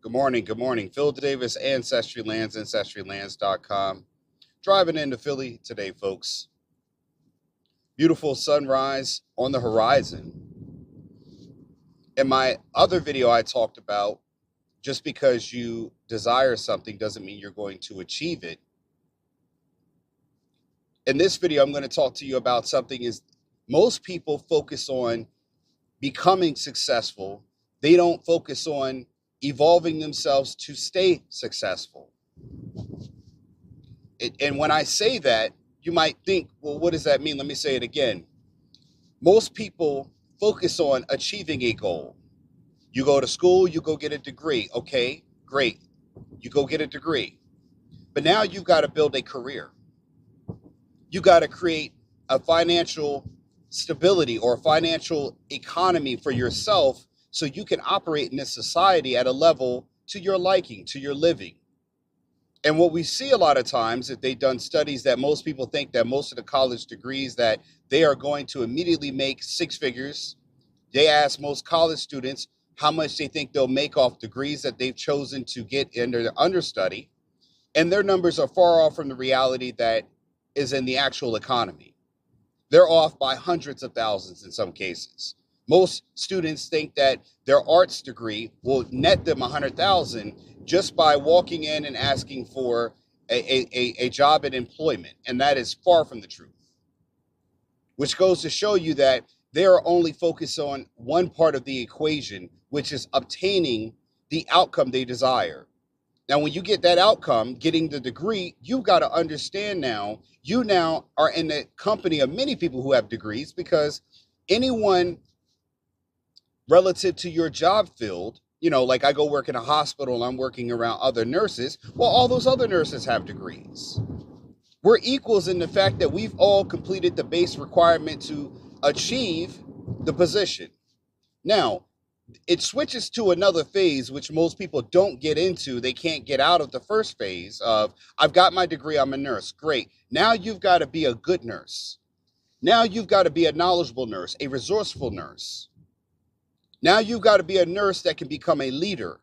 Good morning. Good morning. Phil Davis, Ancestry Lands, ancestrylands.com. Driving into Philly today, folks. Beautiful sunrise on the horizon. In my other video, I talked about just because you desire something doesn't mean you're going to achieve it. In this video, I'm going to talk to you about something is most people focus on becoming successful. They don't focus on evolving themselves to stay successful. And when I say that, you might think, well, what does that mean? Let me say it again. Most people focus on achieving a goal. You go to school, you go get a degree. Okay, great. You go get a degree. But now you've got to build a career. You got to create a financial stability or a financial economy for yourself so you can operate in this society at a level to your liking, to your living. And what we see a lot of times, if they've done studies, that most people think that most of the college degrees that they are going to immediately make six figures. They ask most college students how much they think they'll make off degrees that they've chosen to get under the understudy. And their numbers are far off from the reality that is in the actual economy. They're off by hundreds of thousands in some cases. Most students think that their arts degree will net them 100,000 just by walking in and asking for a job and employment. And that is far from the truth, which goes to show you that they are only focused on one part of the equation, which is obtaining the outcome they desire. Now, when you get that outcome, getting the degree, you've got to understand now, you now are in the company of many people who have degrees, because anyone relative to your job field, like I go work in a hospital, I'm working around other nurses. Well, all those other nurses have degrees. We're equals in the fact that we've all completed the base requirement to achieve the position. Now, it switches to another phase, which most people don't get into. They can't get out of the first phase of, I've got my degree, I'm a nurse. Great. Now you've got to be a good nurse. Now you've got to be a knowledgeable nurse, a resourceful nurse. Now you've got to be a nurse that can become a leader.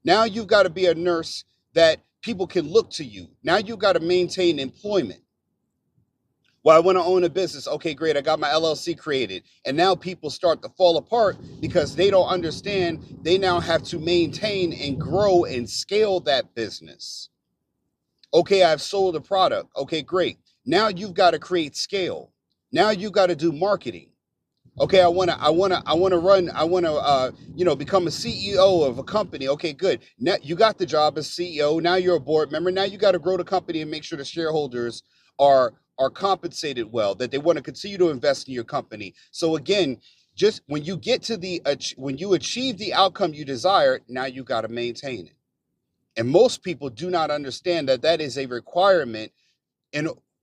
Now you've got to be a nurse that people can look to you. Now you've got to maintain employment. Well, I want to own a business. Okay, great. I got my LLC created. And now people start to fall apart because they don't understand they now have to maintain and grow and scale that business. Okay, I've sold a product. Okay, great. Now you've got to create scale. Now you've got to do marketing. Okay, I want to become a CEO of a company. Okay, good. Now you got the job as CEO. Now you're a board member. Now you got to grow the company and make sure the shareholders are compensated well, that they want to continue to invest in your company. So again, just when you get to when you achieve the outcome you desire, now you got to maintain it. And most people do not understand that that is a requirement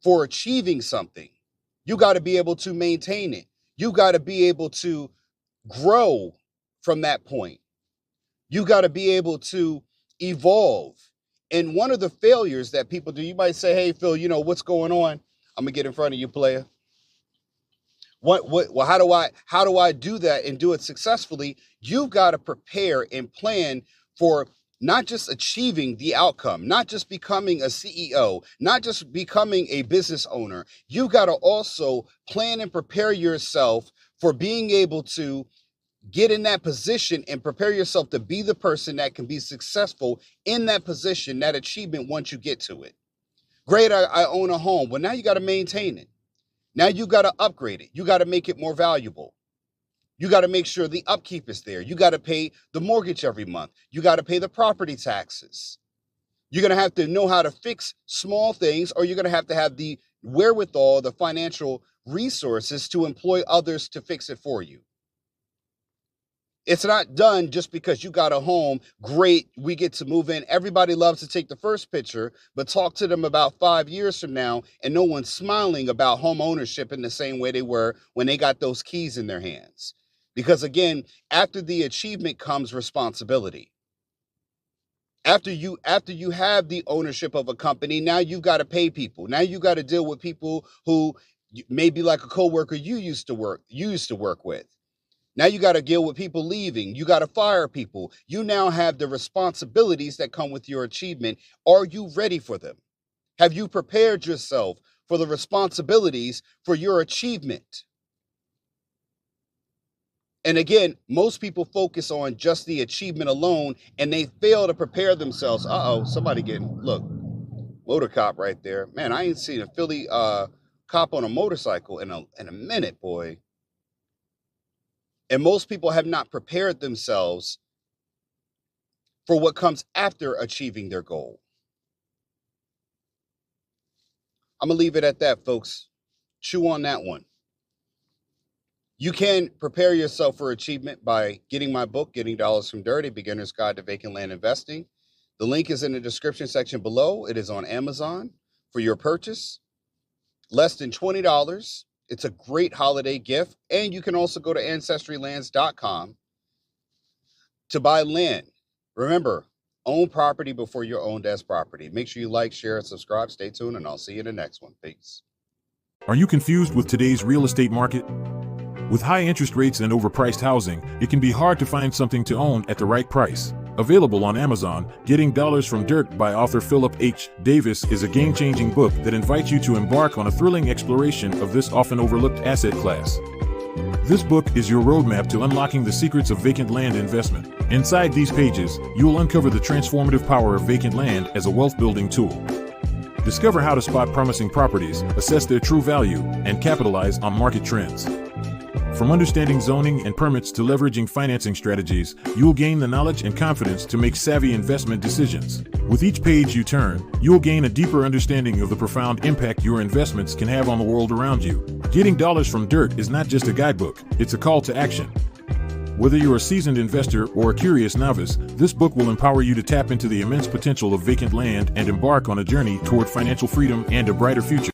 for achieving something. You got to be able to maintain it. You got to be able to grow from that point. You got to be able to evolve. And one of the failures that people do, you might say, hey, Phil, what's going on? I'm gonna get in front of you, player. Well, how do I do that and do it successfully? You've got to prepare and plan for not just achieving the outcome, not just becoming a CEO, not just becoming a business owner. You've got to also plan and prepare yourself for being able to get in that position and prepare yourself to be the person that can be successful in that position, that achievement once you get to it. Great, I own a home. Well, now you got to maintain it. Now you got to upgrade it. You got to make it more valuable. You got to make sure the upkeep is there. You got to pay the mortgage every month. You got to pay the property taxes. You're going to have to know how to fix small things, or you're going to have the wherewithal, the financial resources to employ others to fix it for you. It's not done just because you got a home. Great, we get to move in. Everybody loves to take the first picture, but talk to them about 5 years from now, and no one's smiling about home ownership in the same way they were when they got those keys in their hands. Because again, after the achievement comes responsibility. After you have the ownership of a company, now you've got to pay people. Now you got to deal with people who may be like a coworker you used to work with. Now you got to deal with people leaving. You got to fire people. You now have the responsibilities that come with your achievement. Are you ready for them? Have you prepared yourself for the responsibilities for your achievement? And again, most people focus on just the achievement alone, and they fail to prepare themselves. Somebody look, motor cop right there. Man, I ain't seen a Philly cop on a motorcycle in a minute, boy. And most people have not prepared themselves for what comes after achieving their goal. I'm going to leave it at that, folks. Chew on that one. You can prepare yourself for achievement by getting my book, Getting Dollars from Dirt, A Beginner's Guide to Vacant Land Investing. The link is in the description section below. It is on Amazon for your purchase. Less than $20. It's a great holiday gift. And you can also go to ancestrylands.com to buy land. Remember, own property before you're owned as property. Make sure you like, share, and subscribe. Stay tuned, and I'll see you in the next one. Peace. Are you confused with today's real estate market? With high interest rates and overpriced housing, it can be hard to find something to own at the right price. Available on Amazon, Getting Dollars from Dirt by author Philip H. Davis is a game-changing book that invites you to embark on a thrilling exploration of this often overlooked asset class. This book is your roadmap to unlocking the secrets of vacant land investment. Inside these pages, you will uncover the transformative power of vacant land as a wealth-building tool. Discover how to spot promising properties, assess their true value, and capitalize on market trends. From understanding zoning and permits to leveraging financing strategies, you'll gain the knowledge and confidence to make savvy investment decisions. With each page you turn, you'll gain a deeper understanding of the profound impact your investments can have on the world around you. Getting Dollars from Dirt is not just a guidebook, it's a call to action. Whether you're a seasoned investor or a curious novice, this book will empower you to tap into the immense potential of vacant land and embark on a journey toward financial freedom and a brighter future.